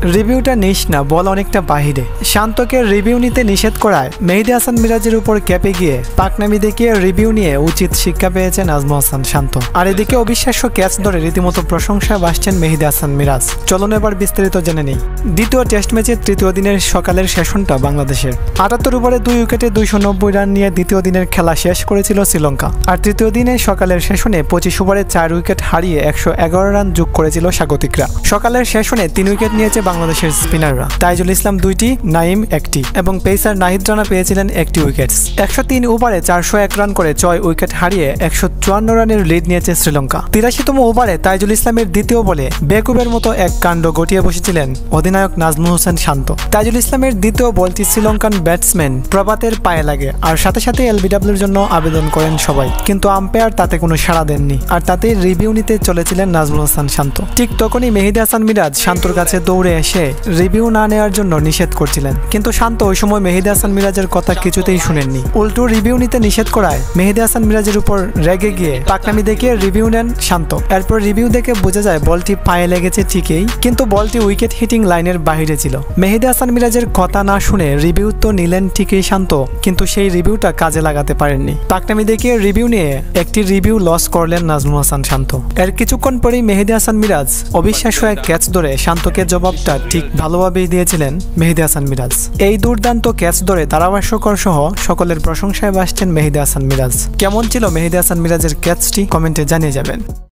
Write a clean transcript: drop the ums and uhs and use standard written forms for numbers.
রিভিউটা নিস না, বল অনেকটা বাহিরে। শান্তকে রিভিউ নিতে নিষেধ করায় মেহেদী হাসান মিরাজের উপর ক্যাপে গিয়ে পাকনামি দেখিয়ে রিভিউ নিয়ে উচিত শিক্ষা পেয়েছেন নাজমুল হাসান শান্ত। আর এদিকে অবিশ্বাস্য ক্যাচ ধরে রীতিমতো প্রশংসায় ভাসছেন মেহেদী হাসান মিরাজ। চলুন এবার বিস্তারিত জেনে নেই। দ্বিতীয় টেস্ট ম্যাচের তৃতীয় দিনের সকালের সেশনটা বাংলাদেশের ৭৮ ওভারে ২ উইকেটে ২৯০ রান নিয়ে দ্বিতীয় দিনের খেলা শেষ করেছিল শ্রীলঙ্কা। আর তৃতীয় দিনে সকালের সেশনে ২৫ ওভারে ৪ উইকেট হারিয়ে ১১১ রান যোগ করেছিল স্বাগতিকরা। সকালের সেশনে ৩ উইকেট নিয়েছে বাংলাদেশের স্পিনাররা, তাইজুল ইসলাম ২টি, নাইম ১টি এবং পেসার নাহিদ রানা পেয়েছিলেন ১টি উইকেট। ১০৩ ওভারে ৪০১ রান করে ৬ উইকেট হারিয়ে ১৫৪ রানের লিড নিয়েছে শ্রীলঙ্কা। ৮৩তম ওভারে তাইজুল ইসলামের দ্বিতীয় বলে বেকুবের মতো এক কাণ্ড ঘটিয়ে বসেছিলেন অধিনায়ক নাজমুল হোসেন শান্ত। তাইজুল ইসলামের দ্বিতীয় বলটি শ্রীলঙ্কান ব্যাটসম্যান প্রভাতের পায়ে লাগে আর সাথে সাথে এলবিডব্লিউর জন্য আবেদন করেন সবাই, কিন্তু আম্পায়ার তাতে কোনো সাড়া দেননি। আর তাতেই রিভিউ নিতে চলেছিলেন নাজমুল হোসেন শান্ত। ঠিক তখনই মেহেদী হাসান মিরাজ শান্তর কাছে দৌড়ে এসে রিভিউ না নেওয়ার জন্য নিষেধ করছিলেন, কিন্তু শান্ত ওই সময় মেহেদী হাসান মিরাজের কথা কিছুতেই শুনেননি। উল্টো রিভিউ নিতে নিষেধ করায় মেহেদী হাসান মিরাজের উপর রেগে গিয়ে পাকনামি দেখিয়ে রিভিউ নেন শান্ত। এরপর রিভিউ দেখে বোঝা যায় বলটি পায়ে লেগেছে ঠিকই, কিন্তু বলটি উইকেট হিটিং লাইনের বাইরে ছিল। মেহেদী হাসান মিরাজের কথা না শুনে রিভিউ তো নিলেন ঠিকই শান্ত, কিন্তু সেই রিভিউটা কাজে লাগাতে পারেননি। পাকনামি দেখিয়ে রিভিউ নিয়ে একটি রিভিউ লস করলেন নাজমুল হাসান শান্ত। এর কিছুক্ষণ পরেই মেহেদী হাসান মিরাজ অবিশ্বাস্য এক ক্যাচ ধরে শান্তকে জবাবটা ঠিক ভালোভাবেই দিয়েছিলেন মেহেদী হাসান মিরাজ। এই দুর্দান্ত ক্যাচ ধরে ধারাভাষ্যকর সহ সকলের প্রশংসায় ভাসছেন মেহেদী হাসান মিরাজ। কেমন ছিল মেহেদী হাসান মিরাজের ক্যাচটি কমেন্টে জানিয়ে যাবেন।